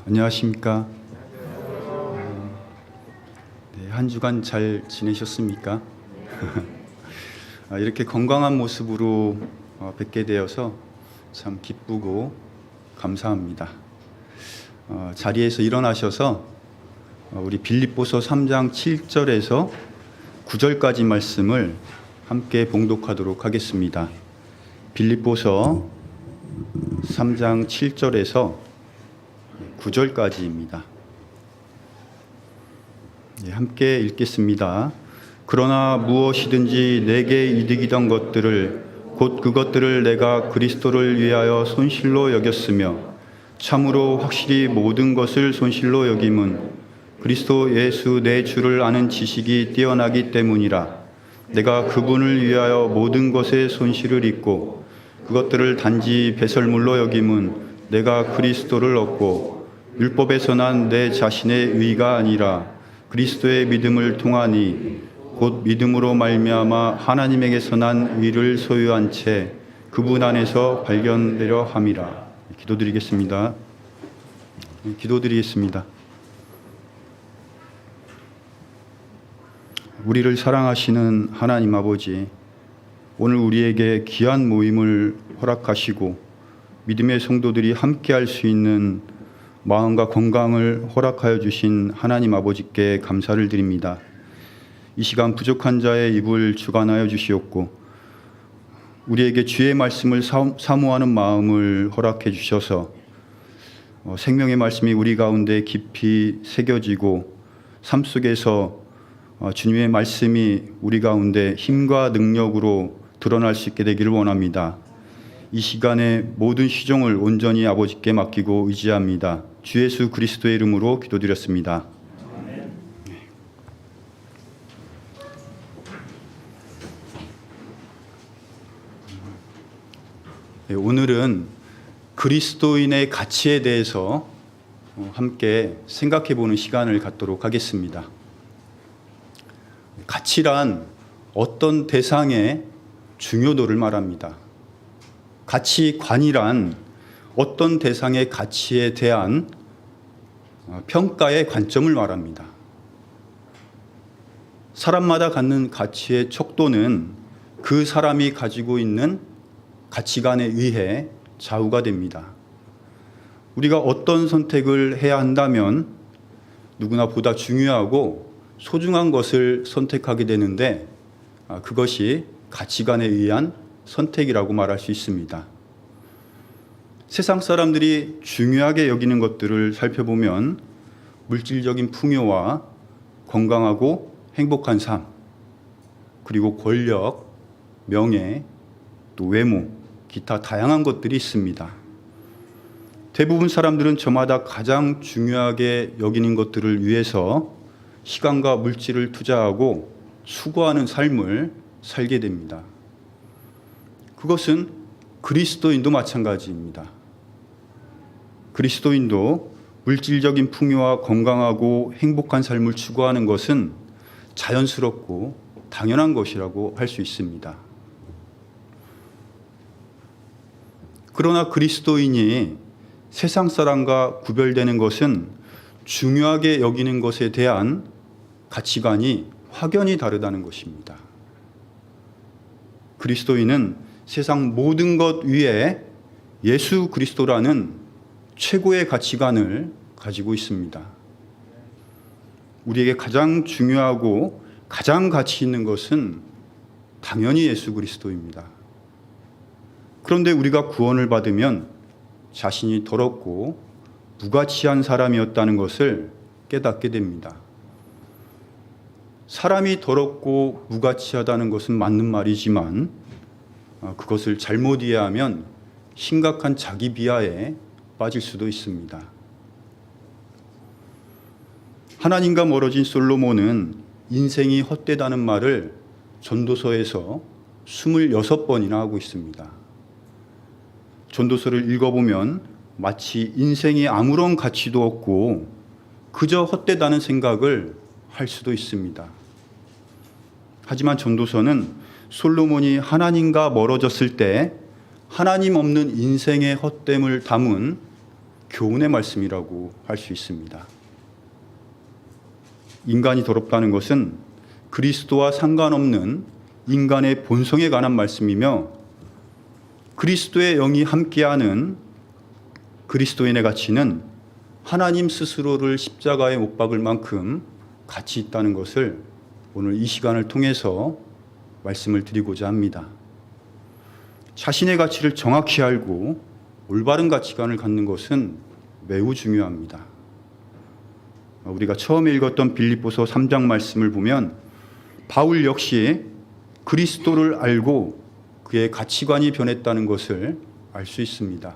안녕하십니까. 네, 한 주간 잘 지내셨습니까? 이렇게 건강한 모습으로 뵙게 되어서 참 기쁘고 감사합니다. 자리에서 일어나셔서 우리 빌립보서 3장 7절에서 9절까지 말씀을 함께 봉독하도록 하겠습니다. 빌립보서 3장 7절에서 9절까지입니다. 함께 읽겠습니다. 그러나 무엇이든지 내게 이득이던 것들을 곧 그것들을 내가 그리스도를 위하여 손실로 여겼으며 참으로 확실히 모든 것을 손실로 여김은 그리스도 예수 내 주를 아는 지식이 뛰어나기 때문이라. 내가 그분을 위하여 모든 것에 손실을 입고 그것들을 단지 배설물로 여김은 내가 그리스도를 얻고 율법에서 난 내 자신의 의가 아니라 그리스도의 믿음을 통하니 곧 믿음으로 말미암아 하나님에게서 난 의를 소유한 채 그분 안에서 발견되려 함이라. 기도드리겠습니다. 기도드리겠습니다. 우리를 사랑하시는 하나님 아버지, 오늘 우리에게 귀한 모임을 허락하시고 믿음의 성도들이 함께할 수 있는 마음과 건강을 허락하여 주신 하나님 아버지께 감사를 드립니다. 이 시간 부족한 자의 입을 주관하여 주시옵고 우리에게 주의 말씀을 사모하는 마음을 허락해 주셔서 생명의 말씀이 우리 가운데 깊이 새겨지고 삶 속에서 주님의 말씀이 우리 가운데 힘과 능력으로 드러날 수 있게 되기를 원합니다. 이 시간에 모든 시종을 온전히 아버지께 맡기고 의지합니다. 주 예수 그리스도의 이름으로 기도드렸습니다. 네, 오늘은 그리스도인의 가치에 대해서 함께 생각해 보는 시간을 갖도록 하겠습니다. 가치란 어떤 대상의 중요도를 말합니다. 가치관이란 어떤 대상의 가치에 대한 평가의 관점을 말합니다. 사람마다 갖는 가치의 척도는 그 사람이 가지고 있는 가치관에 의해 좌우가 됩니다. 우리가 어떤 선택을 해야 한다면 누구나 보다 중요하고 소중한 것을 선택하게 되는데 그것이 가치관에 의한 선택이라고 말할 수 있습니다. 세상 사람들이 중요하게 여기는 것들을 살펴보면 물질적인 풍요와 건강하고 행복한 삶, 그리고 권력, 명예, 또 외모, 기타 다양한 것들이 있습니다. 대부분 사람들은 저마다 가장 중요하게 여기는 것들을 위해서 시간과 물질을 투자하고 수고하는 삶을 살게 됩니다. 그것은 그리스도인도 마찬가지입니다. 그리스도인도 물질적인 풍요와 건강하고 행복한 삶을 추구하는 것은 자연스럽고 당연한 것이라고 할 수 있습니다. 그러나 그리스도인이 세상 사람과 구별되는 것은 중요하게 여기는 것에 대한 가치관이 확연히 다르다는 것입니다. 그리스도인은 세상 모든 것 위에 예수 그리스도라는 최고의 가치관을 가지고 있습니다. 우리에게 가장 중요하고 가장 가치 있는 것은 당연히 예수 그리스도입니다. 그런데 우리가 구원을 받으면 자신이 더럽고 무가치한 사람이었다는 것을 깨닫게 됩니다. 사람이 더럽고 무가치하다는 것은 맞는 말이지만 그것을 잘못 이해하면 심각한 자기 비하에 빠질 수도 있습니다. 하나님과 멀어진 솔로몬은 인생이 헛되다는 말을 전도서에서 26번이나 하고 있습니다. 전도서를 읽어보면 마치 인생이 아무런 가치도 없고 그저 헛되다는 생각을 할 수도 있습니다. 하지만 전도서는 솔로몬이 하나님과 멀어졌을 때 하나님 없는 인생의 헛됨을 담은 교훈의 말씀이라고 할 수 있습니다. 인간이 더럽다는 것은 그리스도와 상관없는 인간의 본성에 관한 말씀이며, 그리스도의 영이 함께하는 그리스도인의 가치는 하나님 스스로를 십자가에 못 박을 만큼 가치 있다는 것을 오늘 이 시간을 통해서 말씀을 드리고자 합니다. 자신의 가치를 정확히 알고 올바른 가치관을 갖는 것은 매우 중요합니다. 우리가 처음에 읽었던 빌립보서 3장 말씀을 보면 바울 역시 그리스도를 알고 그의 가치관이 변했다는 것을 알 수 있습니다.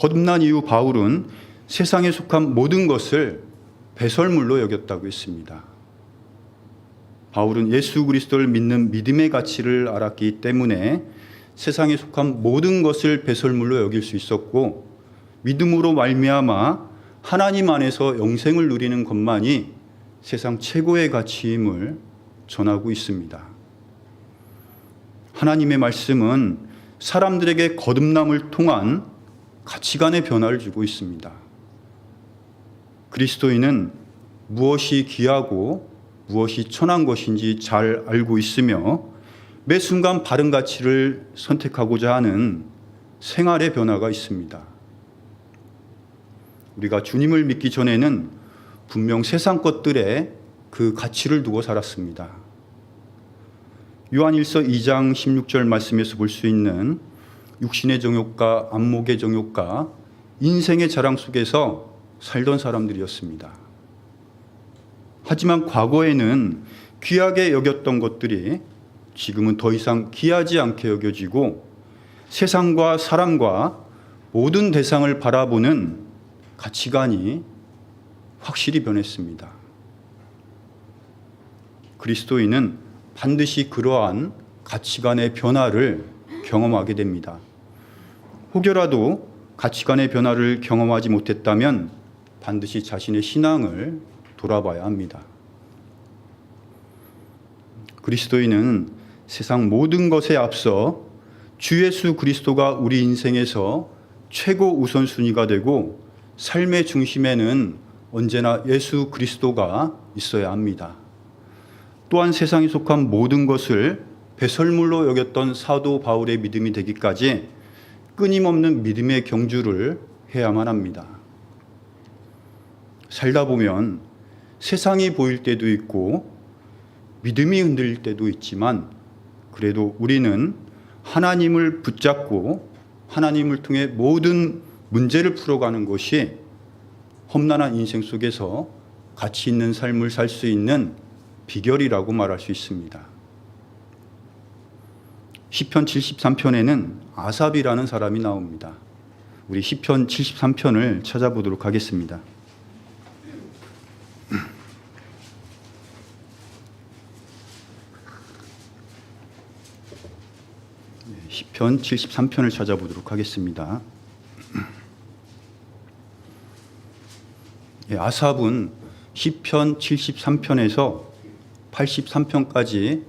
거듭난 이후 바울은 세상에 속한 모든 것을 배설물로 여겼다고 했습니다. 바울은 예수 그리스도를 믿는 믿음의 가치를 알았기 때문에 세상에 속한 모든 것을 배설물로 여길 수 있었고, 믿음으로 말미암아 하나님 안에서 영생을 누리는 것만이 세상 최고의 가치임을 전하고 있습니다. 하나님의 말씀은 사람들에게 거듭남을 통한 가치관의 변화를 주고 있습니다. 그리스도인은 무엇이 귀하고 무엇이 천한 것인지 잘 알고 있으며 매 순간 바른 가치를 선택하고자 하는 생활의 변화가 있습니다. 우리가 주님을 믿기 전에는 분명 세상 것들에 그 가치를 두고 살았습니다. 요한일서 2장 16절 말씀에서 볼 수 있는 육신의 정욕과 안목의 정욕과 인생의 자랑 속에서 살던 사람들이었습니다. 하지만 과거에는 귀하게 여겼던 것들이 지금은 더 이상 귀하지 않게 여겨지고 세상과 사람과 모든 대상을 바라보는 가치관이 확실히 변했습니다. 그리스도인은 반드시 그러한 가치관의 변화를 경험하게 됩니다. 혹여라도 가치관의 변화를 경험하지 못했다면 반드시 자신의 신앙을 돌아봐야 합니다. 그리스도인은 세상 모든 것에 앞서 주 예수 그리스도가 우리 인생에서 최고 우선순위가 되고 삶의 중심에는 언제나 예수 그리스도가 있어야 합니다. 또한 세상에 속한 모든 것을 배설물로 여겼던 사도 바울의 믿음이 되기까지 끊임없는 믿음의 경주를 해야만 합니다. 살다 보면 세상이 보일 때도 있고 믿음이 흔들릴 때도 있지만 그래도 우리는 하나님을 붙잡고 하나님을 통해 모든 문제를 풀어가는 것이 험난한 인생 속에서 가치 있는 삶을 살 수 있는 비결이라고 말할 수 있습니다. 시편 73편에는 아삽이라는 사람이 나옵니다. 우리 시편 73편을 찾아보도록 하겠습니다. 시편 73편을 찾아보도록 하겠습니다. 아삽은 시편 73편에서 83편까지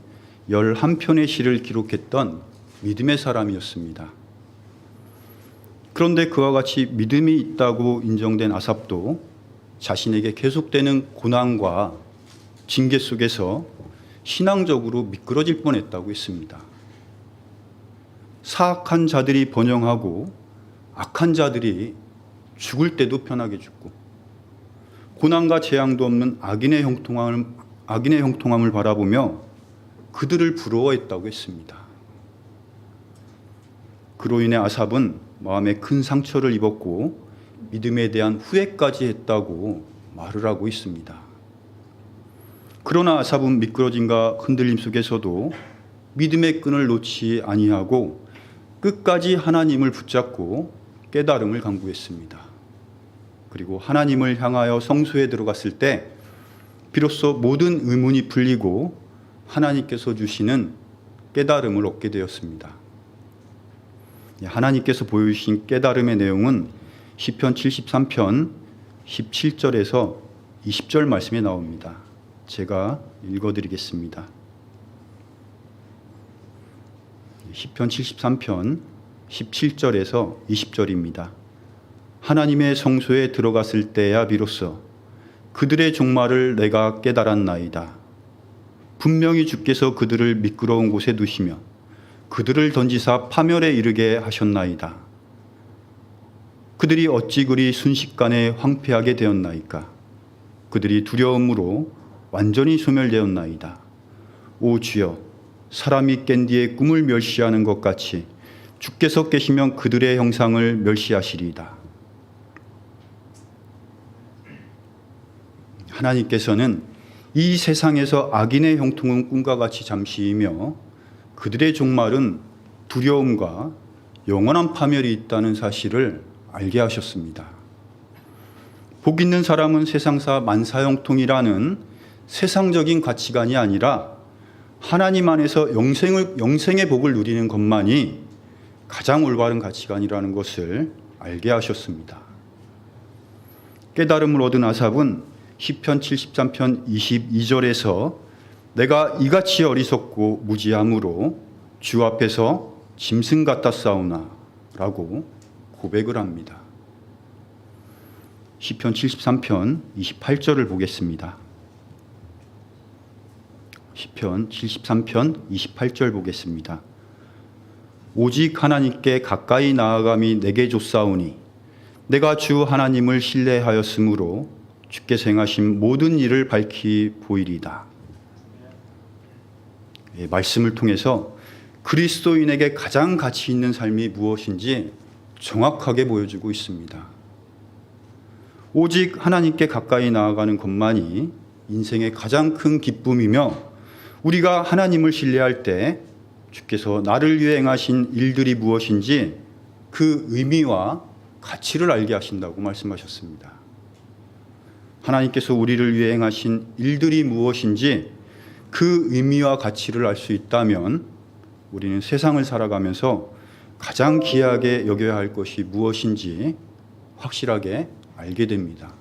11편의 시를 기록했던 믿음의 사람이었습니다. 그런데 그와 같이 믿음이 있다고 인정된 아삽도 자신에게 계속되는 고난과 징계 속에서 신앙적으로 미끄러질 뻔했다고 했습니다. 사악한 자들이 번영하고 악한 자들이 죽을 때도 편하게 죽고 고난과 재앙도 없는 악인의 형통함을 바라보며 그들을 부러워했다고 했습니다. 그로 인해 아삽은 마음에 큰 상처를 입었고 믿음에 대한 후회까지 했다고 말을 하고 있습니다. 그러나 아삽은 미끄러짐과 흔들림 속에서도 믿음의 끈을 놓지 아니하고 끝까지 하나님을 붙잡고 깨달음을 강구했습니다. 그리고 하나님을 향하여 성소에 들어갔을 때 비로소 모든 의문이 풀리고 하나님께서 주시는 깨달음을 얻게 되었습니다. 하나님께서 보여주신 깨달음의 내용은 시편 73편 17절에서 20절 말씀에 나옵니다. 제가 읽어드리겠습니다. 시편 73편 17절에서 20절입니다. 하나님의 성소에 들어갔을 때야 비로소 그들의 종말을 내가 깨달았나이다. 분명히 주께서 그들을 미끄러운 곳에 두시며 그들을 던지사 파멸에 이르게 하셨나이다. 그들이 어찌 그리 순식간에 황폐하게 되었나이까. 그들이 두려움으로 완전히 소멸되었나이다. 오 주여, 사람이 깬 뒤에 꿈을 멸시하는 것 같이 주께서 깨시면 그들의 형상을 멸시하시리이다. 하나님께서는 이 세상에서 악인의 형통은 꿈과 같이 잠시이며 그들의 종말은 두려움과 영원한 파멸이 있다는 사실을 알게 하셨습니다. 복 있는 사람은 세상사 만사형통이라는 세상적인 가치관이 아니라 하나님 안에서 영생의 복을 누리는 것만이 가장 올바른 가치관이라는 것을 알게 하셨습니다. 깨달음을 얻은 아삽은 시편 73편 22절에서 내가 이같이 어리석고 무지함으로 주 앞에서 짐승 같다 싸우나 라고 고백을 합니다. 시편 73편 28절을 보겠습니다. 시편 73편 28절 보겠습니다. 오직 하나님께 가까이 나아감이 내게 좋사오니 내가 주 하나님을 신뢰하였으므로 주께서 행하신 모든 일을 밝히 보이리이다. 말씀을 통해서 그리스도인에게 가장 가치 있는 삶이 무엇인지 정확하게 보여주고 있습니다. 오직 하나님께 가까이 나아가는 것만이 인생의 가장 큰 기쁨이며 우리가 하나님을 신뢰할 때 주께서 나를 위해 행하신 일들이 무엇인지 그 의미와 가치를 알게 하신다고 말씀하셨습니다. 하나님께서 우리를 위해 행하신 일들이 무엇인지 그 의미와 가치를 알 수 있다면 우리는 세상을 살아가면서 가장 귀하게 여겨야 할 것이 무엇인지 확실하게 알게 됩니다.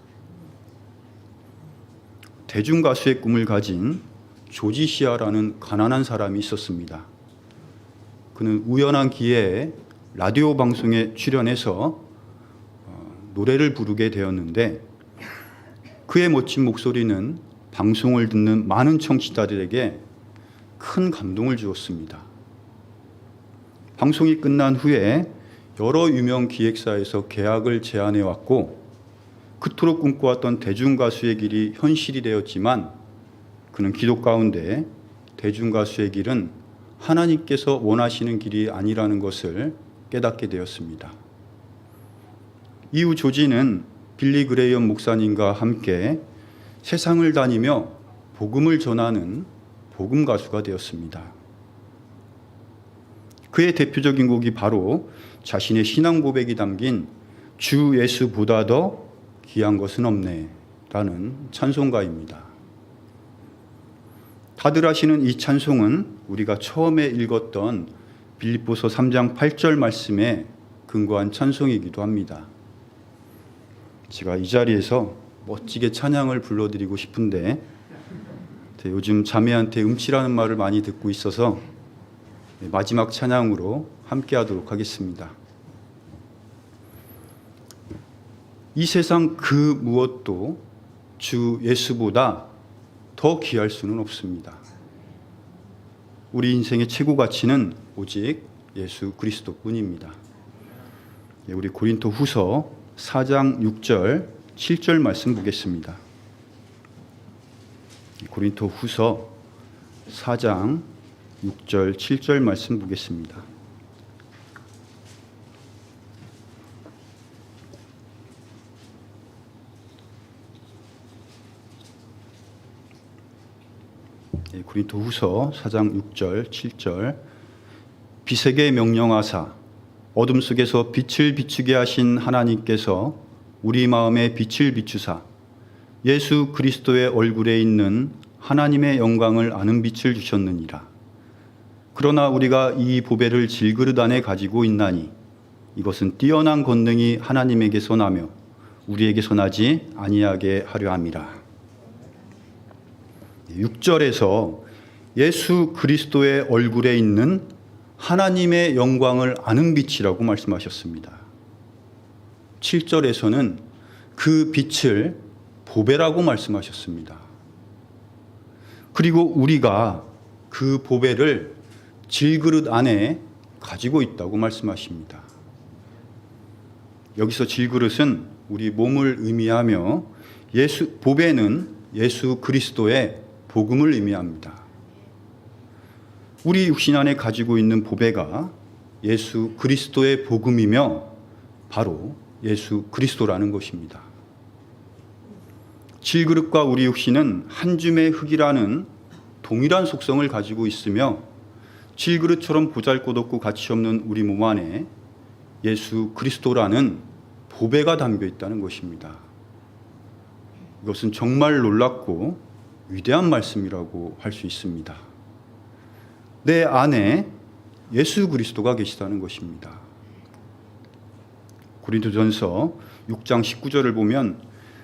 대중가수의 꿈을 가진 조지 시아라는 가난한 사람이 있었습니다. 그는 우연한 기회에 라디오 방송에 출연해서 노래를 부르게 되었는데 그의 멋진 목소리는 방송을 듣는 많은 청취자들에게 큰 감동을 주었습니다. 방송이 끝난 후에 여러 유명 기획사에서 계약을 제안해 왔고 그토록 꿈꿔왔던 대중가수의 길이 현실이 되었지만 그는 기도 가운데 대중가수의 길은 하나님께서 원하시는 길이 아니라는 것을 깨닫게 되었습니다. 이후 조지는 빌리 그레이엄 목사님과 함께 세상을 다니며 복음을 전하는 복음 가수가 되었습니다. 그의 대표적인 곡이 바로 자신의 신앙 고백이 담긴 주 예수보다 더 귀한 것은 없네 라는 찬송가입니다. 다들 아시는 이 찬송은 우리가 처음에 읽었던 빌립보서 3장 8절 말씀에 근거한 찬송이기도 합니다. 제가 이 자리에서 멋지게 찬양을 불러드리고 싶은데 요즘 자매한테 음치라는 말을 많이 듣고 있어서 마지막 찬양으로 함께 하도록 하겠습니다. 이 세상 그 무엇도 주 예수보다 더 귀할 수는 없습니다. 우리 인생의 최고 가치는 오직 예수 그리스도뿐입니다. 우리 고린도 후서 4장 6절 7절 말씀 보겠습니다. 고린도 후서 4장 6절 7절 말씀 보겠습니다. 고린도 후서 4장 6절 7절 빛에게 명령하사 어둠 속에서 빛을 비추게 하신 하나님께서 우리 마음에 빛을 비추사 예수 그리스도의 얼굴에 있는 하나님의 영광을 아는 빛을 주셨느니라. 그러나 우리가 이 보배를 질그릇 안에 가지고 있나니 이것은 뛰어난 권능이 하나님에게서 나며 우리에게서 나지 아니하게 하려 함이라. 6절에서 예수 그리스도의 얼굴에 있는 하나님의 영광을 아는 빛이라고 말씀하셨습니다. 7절에서는 그 빛을 보배라고 말씀하셨습니다. 그리고 우리가 그 보배를 질그릇 안에 가지고 있다고 말씀하십니다. 여기서 질그릇은 우리 몸을 의미하며 보배는 예수 그리스도의 복음을 의미합니다. 우리 육신 안에 가지고 있는 보배가 예수 그리스도의 복음이며 바로 예수 그리스도라는 것입니다. 질그릇과 우리 육신은 한 줌의 흙이라는 동일한 속성을 가지고 있으며 질그릇처럼 보잘것없고 가치없는 우리 몸 안에 예수 그리스도라는 보배가 담겨 있다는 것입니다. 이것은 정말 놀랍고 위대한 말씀이라고 할 수 있습니다. 내 안에 예수 그리스도가 계시다는 것입니다. 고린도전서 6장 19절을 보면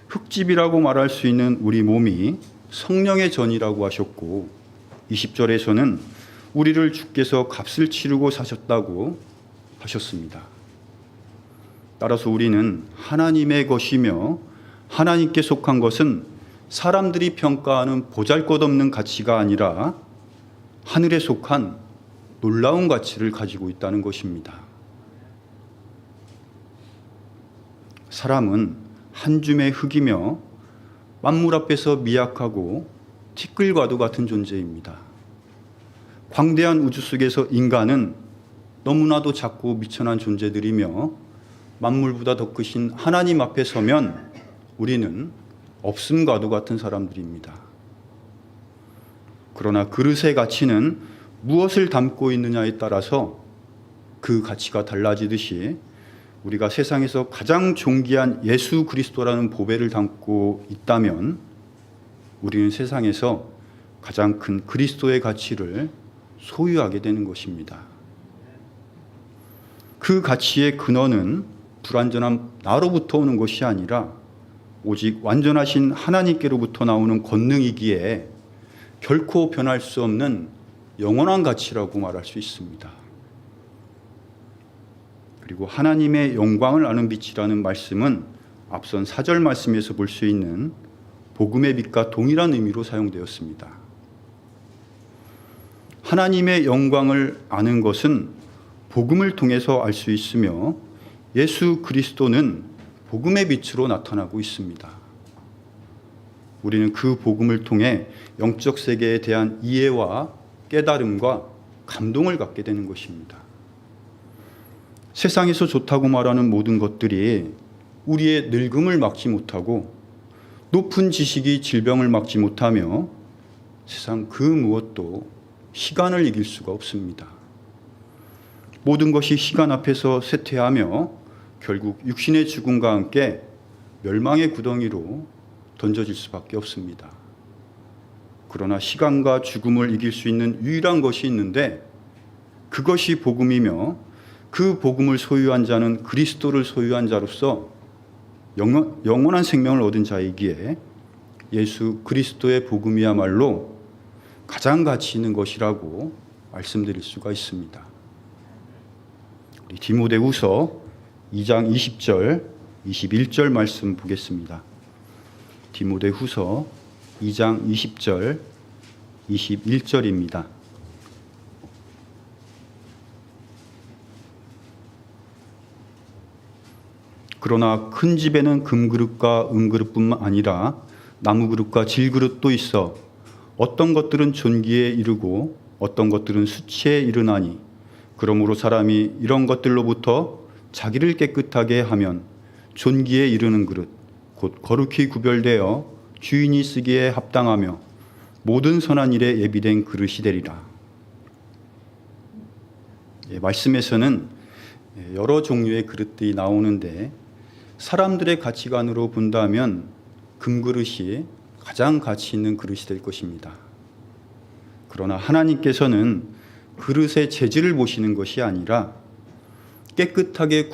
흙집이라고 말할 수 있는 우리 몸이 성령의 전이라고 하셨고 20절에서는 우리를 주께서 값을 치르고 사셨다고 하셨습니다. 따라서 우리는 하나님의 것이며 하나님께 속한 것은 사람들이 평가하는 보잘것없는 가치가 아니라 하늘에 속한 놀라운 가치를 가지고 있다는 것입니다. 사람은 한 줌의 흙이며 만물 앞에서 미약하고 티끌과도 같은 존재입니다. 광대한 우주 속에서 인간은 너무나도 작고 미천한 존재들이며 만물보다 더 크신 하나님 앞에 서면 우리는 없음과도 같은 사람들입니다. 그러나 그릇의 가치는 무엇을 담고 있느냐에 따라서 그 가치가 달라지듯이 우리가 세상에서 가장 존귀한 예수 그리스도라는 보배를 담고 있다면 우리는 세상에서 가장 큰 그리스도의 가치를 소유하게 되는 것입니다. 그 가치의 근원은 불완전한 나로부터 오는 것이 아니라 오직 완전하신 하나님께로부터 나오는 권능이기에 결코 변할 수 없는 영원한 가치라고 말할 수 있습니다. 그리고 하나님의 영광을 아는 빛이라는 말씀은 앞선 4절 말씀에서 볼 수 있는 복음의 빛과 동일한 의미로 사용되었습니다. 하나님의 영광을 아는 것은 복음을 통해서 알 수 있으며 예수 그리스도는 복음의 빛으로 나타나고 있습니다. 우리는 그 복음을 통해 영적 세계에 대한 이해와 깨달음과 감동을 갖게 되는 것입니다. 세상에서 좋다고 말하는 모든 것들이 우리의 늙음을 막지 못하고 높은 지식이 질병을 막지 못하며 세상 그 무엇도 시간을 이길 수가 없습니다. 모든 것이 시간 앞에서 쇠퇴하며 결국 육신의 죽음과 함께 멸망의 구덩이로 던져질 수밖에 없습니다. 그러나 시간과 죽음을 이길 수 있는 유일한 것이 있는데 그것이 복음이며 그 복음을 소유한 자는 그리스도를 소유한 자로서 영원한 생명을 얻은 자이기에 예수 그리스도의 복음이야말로 가장 가치 있는 것이라고 말씀드릴 수가 있습니다. 우리 디모데후서 2장 20절, 21절 말씀 보겠습니다. 디모데후서 2장 20절, 21절입니다. 그러나 큰 집에는 금그릇과 은그릇뿐만 아니라 나무그릇과 질그릇도 있어 어떤 것들은 존귀에 이르고 어떤 것들은 수치에 이르나니 그러므로 사람이 이런 것들로부터 자기를 깨끗하게 하면 존귀에 이르는 그릇 곧 거룩히 구별되어 주인이 쓰기에 합당하며 모든 선한 일에 예비된 그릇이 되리라. 말씀에서는 여러 종류의 그릇들이 나오는데 사람들의 가치관으로 본다면 금그릇이 가장 가치 있는 그릇이 될 것입니다. 그러나 하나님께서는 그릇의 재질을 보시는 것이 아니라 깨끗하게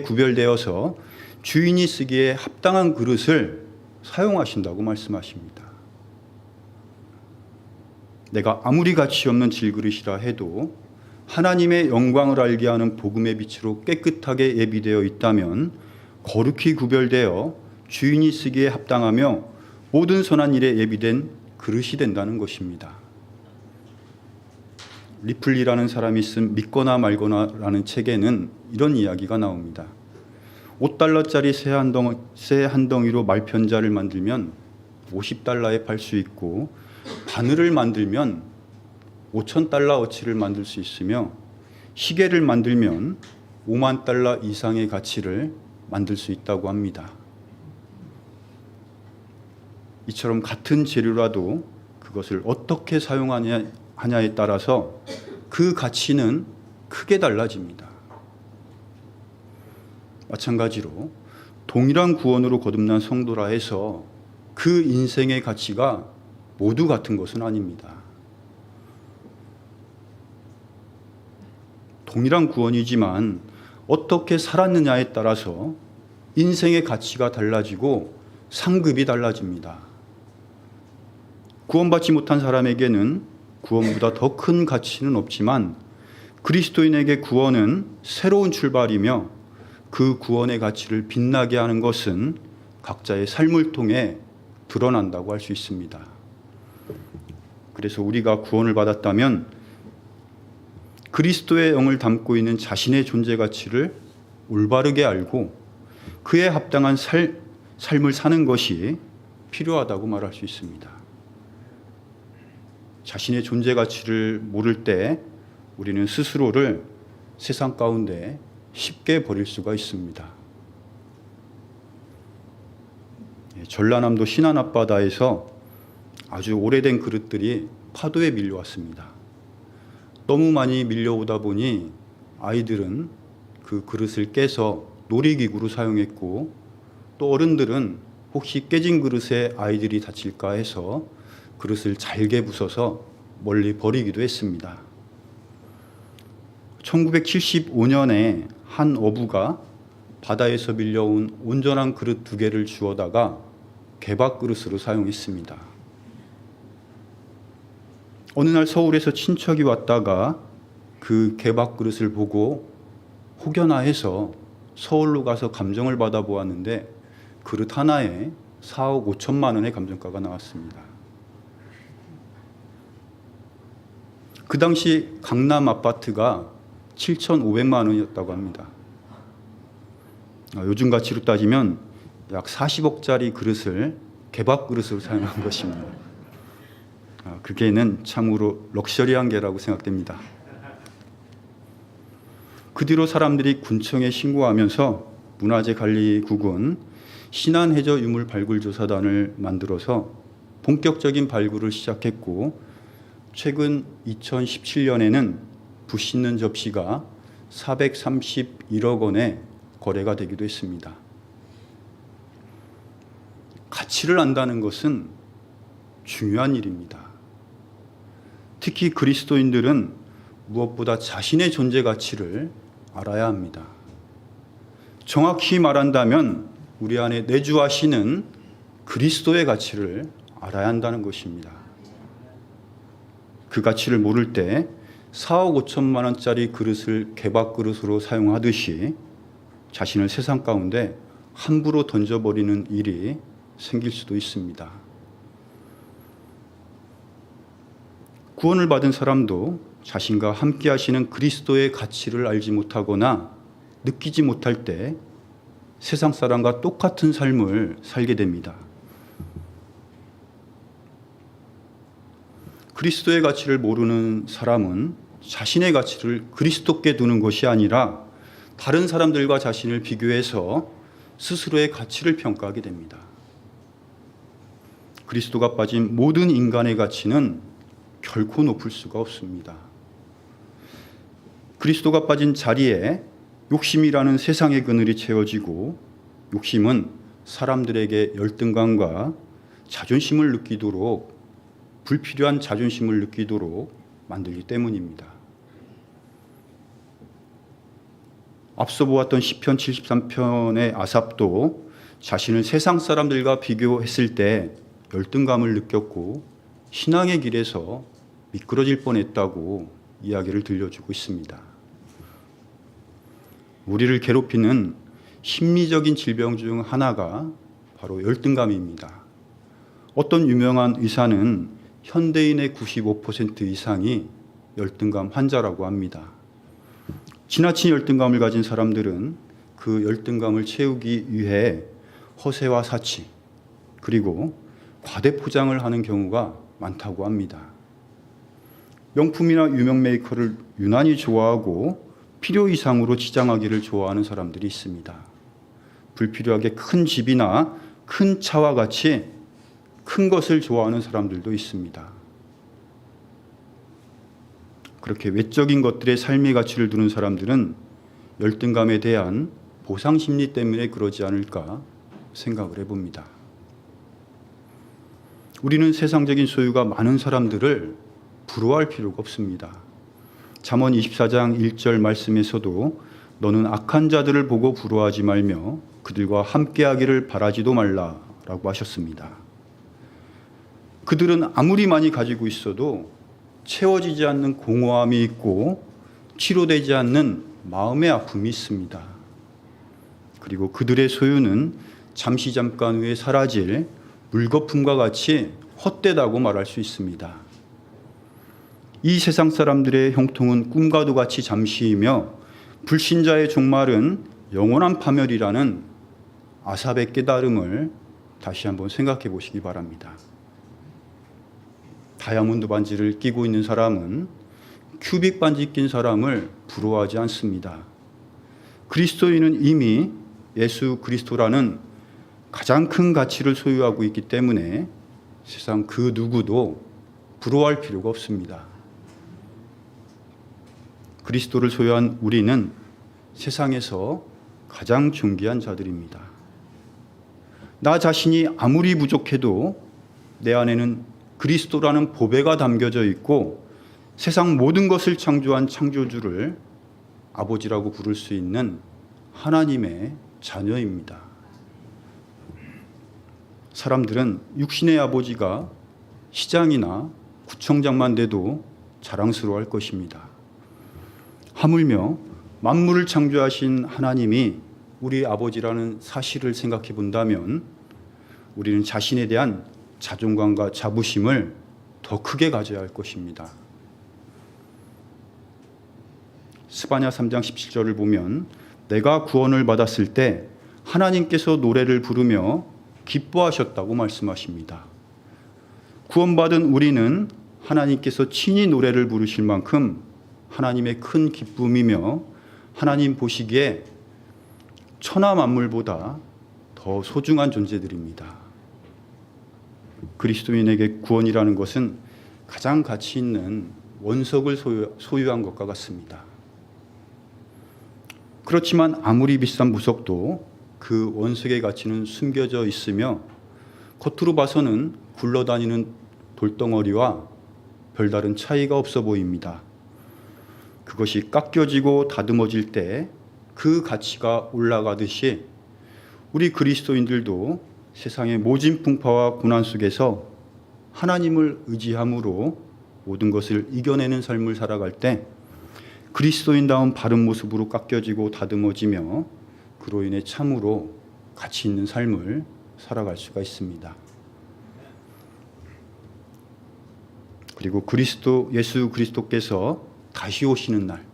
구별되어서 주인이 쓰기에 합당한 그릇을 사용하신다고 말씀하십니다. 내가 아무리 가치 없는 질그릇이라 해도 하나님의 영광을 알게 하는 복음의 빛으로 깨끗하게 예비되어 있다면 거룩히 구별되어 주인이 쓰기에 합당하며 모든 선한 일에 예비된 그릇이 된다는 것입니다. 리플리라는 사람이 쓴 믿거나 말거나라는 책에는 이런 이야기가 나옵니다. 5달러짜리 새 한 덩이로 말편자를 만들면 50달러에 팔 수 있고, 바늘을 만들면 5,000달러어치를 만들 수 있으며, 시계를 만들면 5만 달러 이상의 가치를 만들 수 있다고 합니다. 이처럼 같은 재료라도 그것을 어떻게 사용하냐에 따라서 그 가치는 크게 달라집니다. 마찬가지로 동일한 구원으로 거듭난 성도라 해서 그 인생의 가치가 모두 같은 것은 아닙니다. 동일한 구원이지만 어떻게 살았느냐에 따라서 인생의 가치가 달라지고 상급이 달라집니다. 구원받지 못한 사람에게는 구원보다 더 큰 가치는 없지만, 그리스도인에게 구원은 새로운 출발이며 그 구원의 가치를 빛나게 하는 것은 각자의 삶을 통해 드러난다고 할 수 있습니다. 그래서 우리가 구원을 받았다면 그리스도의 영을 담고 있는 자신의 존재 가치를 올바르게 알고 그에 합당한 삶을 사는 것이 필요하다고 말할 수 있습니다. 자신의 존재 가치를 모를 때 우리는 스스로를 세상 가운데 쉽게 버릴 수가 있습니다. 전라남도 신안 앞바다에서 아주 오래된 그릇들이 파도에 밀려왔습니다. 너무 많이 밀려오다 보니 아이들은 그 그릇을 깨서 놀이기구로 사용했고, 또 어른들은 혹시 깨진 그릇에 아이들이 다칠까 해서 그릇을 잘게 부숴서 멀리 버리기도 했습니다. 1975년에 한 어부가 바다에서 밀려온 온전한 그릇 2개를 주워다가 개밥 그릇으로 사용했습니다. 어느 날 서울에서 친척이 왔다가 그 개밥 그릇을 보고 혹여나해서 서울로 가서 감정을 받아 보았는데 그릇 하나에 4억 5천만 원의 감정가가 나왔습니다. 그 당시 강남 아파트가 7,500만 원이었다고 합니다. 요즘 가치로 따지면 약 40억짜리 그릇을 개밥 그릇으로 사용한 것입니다. 그게는 참으로 럭셔리한 게라고 생각됩니다. 그 뒤로 사람들이 군청에 신고하면서 문화재관리국은 신안해저 유물 발굴조사단을 만들어서 본격적인 발굴을 시작했고, 최근 2017년에는 붓 씻는 접시가 431억 원에 거래가 되기도 했습니다. 가치를 안다는 것은 중요한 일입니다. 특히 그리스도인들은 무엇보다 자신의 존재 가치를 알아야 합니다. 정확히 말한다면 우리 안에 내주하시는 그리스도의 가치를 알아야 한다는 것입니다. 그 가치를 모를 때 4억 5천만 원짜리 그릇을 개밥 그릇으로 사용하듯이 자신을 세상 가운데 함부로 던져버리는 일이 생길 수도 있습니다. 구원을 받은 사람도 자신과 함께 하시는 그리스도의 가치를 알지 못하거나 느끼지 못할 때 세상 사람과 똑같은 삶을 살게 됩니다. 그리스도의 가치를 모르는 사람은 자신의 가치를 그리스도께 두는 것이 아니라 다른 사람들과 자신을 비교해서 스스로의 가치를 평가하게 됩니다. 그리스도가 빠진 모든 인간의 가치는 결코 높을 수가 없습니다. 그리스도가 빠진 자리에 욕심이라는 세상의 그늘이 채워지고, 욕심은 사람들에게 열등감과 자존심을 느끼도록, 불필요한 자존심을 느끼도록 만들기 때문입니다. 앞서 보았던 시편 73편의 아삽도 자신을 세상 사람들과 비교했을 때 열등감을 느꼈고 신앙의 길에서 미끄러질 뻔했다고 이야기를 들려주고 있습니다. 우리를 괴롭히는 심리적인 질병 중 하나가 바로 열등감입니다. 어떤 유명한 의사는 현대인의 95% 이상이 열등감 환자라고 합니다. 지나친 열등감을 가진 사람들은 그 열등감을 채우기 위해 허세와 사치, 그리고 과대 포장을 하는 경우가 많다고 합니다. 명품이나 유명 메이커를 유난히 좋아하고 필요 이상으로 치장하기를 좋아하는 사람들이 있습니다. 불필요하게 큰 집이나 큰 차와 같이 큰 것을 좋아하는 사람들도 있습니다. 그렇게 외적인 것들의 삶의 가치를 두는 사람들은 열등감에 대한 보상 심리 때문에 그러지 않을까 생각을 해봅니다. 우리는 세상적인 소유가 많은 사람들을 부러워할 필요가 없습니다. 잠언 24장 1절 말씀에서도 너는 악한 자들을 보고 부러워하지 말며 그들과 함께하기를 바라지도 말라라고 하셨습니다. 그들은 아무리 많이 가지고 있어도 채워지지 않는 공허함이 있고 치료되지 않는 마음의 아픔이 있습니다. 그리고 그들의 소유는 잠시 잠깐 후에 사라질 물거품과 같이 헛되다고 말할 수 있습니다. 이 세상 사람들의 형통은 꿈과도 같이 잠시이며 불신자의 종말은 영원한 파멸이라는 아삽의 깨달음을 다시 한번 생각해 보시기 바랍니다. 다이아몬드 반지를 끼고 있는 사람은 큐빅 반지 낀 사람을 부러워하지 않습니다. 그리스도인은 이미 예수 그리스도라는 가장 큰 가치를 소유하고 있기 때문에 세상 그 누구도 부러워할 필요가 없습니다. 그리스도를 소유한 우리는 세상에서 가장 존귀한 자들입니다. 나 자신이 아무리 부족해도 내 안에는 그리스도라는 보배가 담겨져 있고 세상 모든 것을 창조한 창조주를 아버지라고 부를 수 있는 하나님의 자녀입니다. 사람들은 육신의 아버지가 시장이나 구청장만 돼도 자랑스러워할 것입니다. 하물며 만물을 창조하신 하나님이 우리 아버지라는 사실을 생각해 본다면 우리는 자신에 대한 자존감과 자부심을 더 크게 가져야 할 것입니다. 스바냐 3장 17절을 보면 내가 구원을 받았을 때 하나님께서 노래를 부르며 기뻐하셨다고 말씀하십니다. 구원받은 우리는 하나님께서 친히 노래를 부르실 만큼 하나님의 큰 기쁨이며 하나님 보시기에 천하 만물보다 더 소중한 존재들입니다. 그리스도인에게 구원이라는 것은 가장 가치 있는 원석을 소유한 것과 같습니다. 그렇지만 아무리 비싼 부석도 그 원석의 가치는 숨겨져 있으며 겉으로 봐서는 굴러다니는 돌덩어리와 별다른 차이가 없어 보입니다. 그것이 깎여지고 다듬어질 때 그 가치가 올라가듯이 우리 그리스도인들도 세상의 모진 풍파와 고난 속에서 하나님을 의지함으로 모든 것을 이겨내는 삶을 살아갈 때 그리스도인다운 바른 모습으로 깎여지고 다듬어지며 그로 인해 참으로 가치 있는 삶을 살아갈 수가 있습니다. 그리고 예수 그리스도께서 다시 오시는 날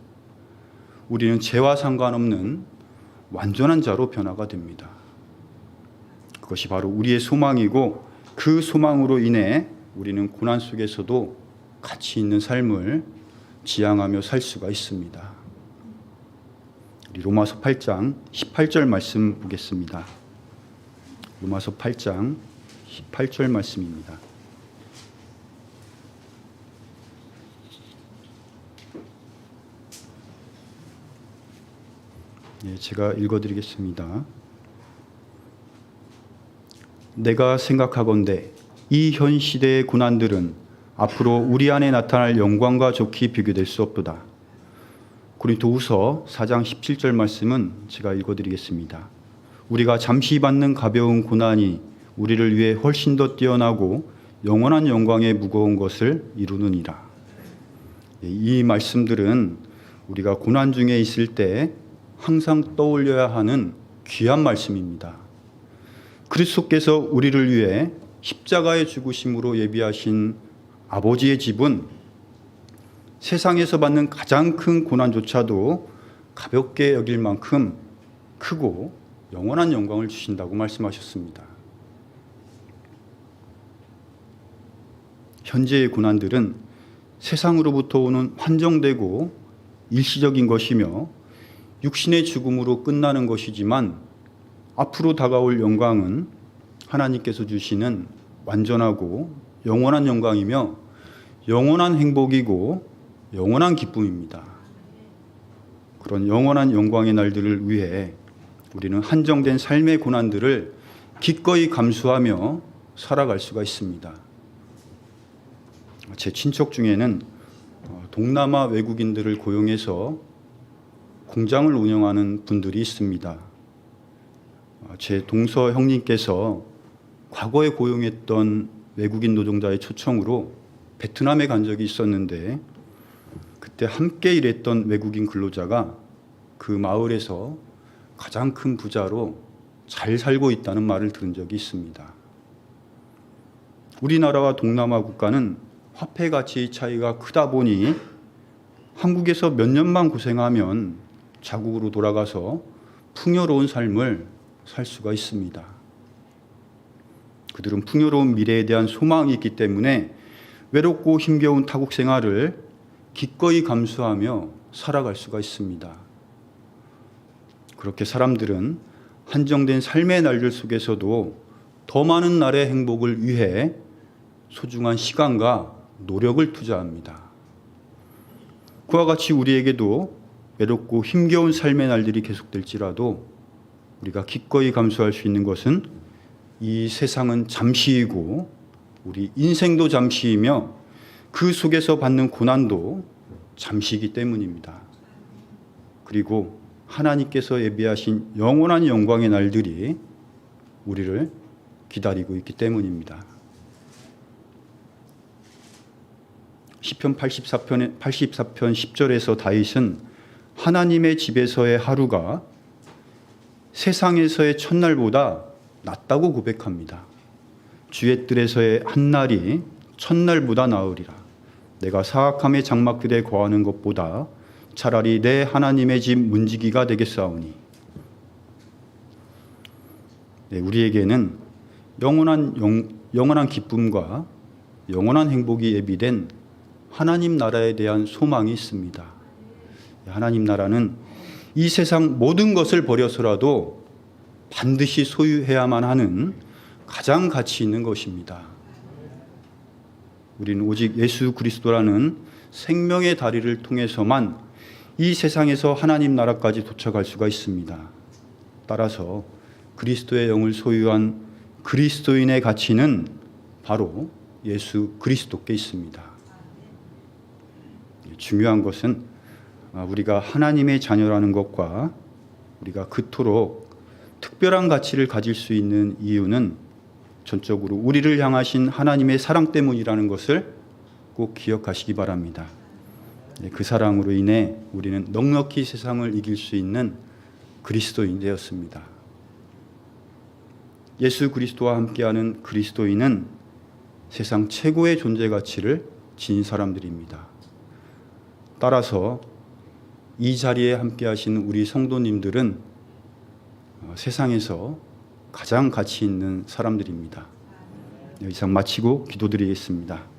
우리는 죄와 상관없는 완전한 자로 변화가 됩니다. 그것이 바로 우리의 소망이고 그 소망으로 인해 우리는 고난 속에서도 가치 있는 삶을 지향하며 살 수가 있습니다. 우리 로마서 8장 18절 말씀 보겠습니다. 로마서 8장 18절 말씀입니다. 제가 읽어드리겠습니다. 내가 생각하건대 이 현 시대의 고난들은 앞으로 우리 안에 나타날 영광과 좋게 비교될 수 없도다. 고린도후서 4장 17절 말씀은 제가 읽어드리겠습니다. 우리가 잠시 받는 가벼운 고난이 우리를 위해 훨씬 더 뛰어나고 영원한 영광의 무거운 것을 이루느니라. 이 말씀들은 우리가 고난 중에 있을 때 항상 떠올려야 하는 귀한 말씀입니다. 그리스도께서 우리를 위해 십자가의 죽으심으로 예비하신 아버지의 집은 세상에서 받는 가장 큰 고난조차도 가볍게 여길 만큼 크고 영원한 영광을 주신다고 말씀하셨습니다. 현재의 고난들은 세상으로부터 오는 한정되고 일시적인 것이며 육신의 죽음으로 끝나는 것이지만 앞으로 다가올 영광은 하나님께서 주시는 완전하고 영원한 영광이며 영원한 행복이고 영원한 기쁨입니다. 그런 영원한 영광의 날들을 위해 우리는 한정된 삶의 고난들을 기꺼이 감수하며 살아갈 수가 있습니다. 제 친척 중에는 동남아 외국인들을 고용해서 공장을 운영하는 분들이 있습니다. 제 동서 형님께서 과거에 고용했던 외국인 노동자의 초청으로 베트남에 간 적이 있었는데 그때 함께 일했던 외국인 근로자가 그 마을에서 가장 큰 부자로 잘 살고 있다는 말을 들은 적이 있습니다. 우리나라와 동남아 국가는 화폐 가치 차이가 크다 보니 한국에서 몇 년만 고생하면 자국으로 돌아가서 풍요로운 삶을 살 수가 있습니다. 그들은 풍요로운 미래에 대한 소망이 있기 때문에 외롭고 힘겨운 타국 생활을 기꺼이 감수하며 살아갈 수가 있습니다. 그렇게 사람들은 한정된 삶의 날들 속에서도 더 많은 날의 행복을 위해 소중한 시간과 노력을 투자합니다. 그와 같이 우리에게도 외롭고 힘겨운 삶의 날들이 계속될지라도 우리가 기꺼이 감수할 수 있는 것은 이 세상은 잠시이고 우리 인생도 잠시이며 그 속에서 받는 고난도 잠시이기 때문입니다. 그리고 하나님께서 예비하신 영원한 영광의 날들이 우리를 기다리고 있기 때문입니다. 시편 84편 10절에서 다윗은 하나님의 집에서의 하루가 세상에서의 첫날보다 낫다고 고백합니다. 주의 뜰에서의 한날이 첫날보다 나으리라. 내가 사악함의 장막들에 거하는 것보다 차라리 내 하나님의 집 문지기가 되겠사오니. 네, 우리에게는 영원한 기쁨과 영원한 행복이 예비된 하나님 나라에 대한 소망이 있습니다. 하나님 나라는 이 세상 모든 것을 버려서라도 반드시 소유해야만 하는 가장 가치 있는 것입니다. 우리는 오직 예수 그리스도라는 생명의 다리를 통해서만 이 세상에서 하나님 나라까지 도착할 수가 있습니다. 따라서 그리스도의 영을 소유한 그리스도인의 가치는 바로 예수 그리스도께 있습니다. 중요한 것은 우리가 하나님의 자녀라는 것과 우리가 그토록 특별한 가치를 가질 수 있는 이유는 전적으로 우리를 향하신 하나님의 사랑 때문이라는 것을 꼭 기억하시기 바랍니다. 그 사랑으로 인해 우리는 넉넉히 세상을 이길 수 있는 그리스도인 되었습니다. 예수 그리스도와 함께하는 그리스도인은 세상 최고의 존재 가치를 지닌 사람들입니다. 따라서 이 자리에 함께하신 우리 성도님들은 세상에서 가장 가치 있는 사람들입니다. 이상 마치고 기도드리겠습니다.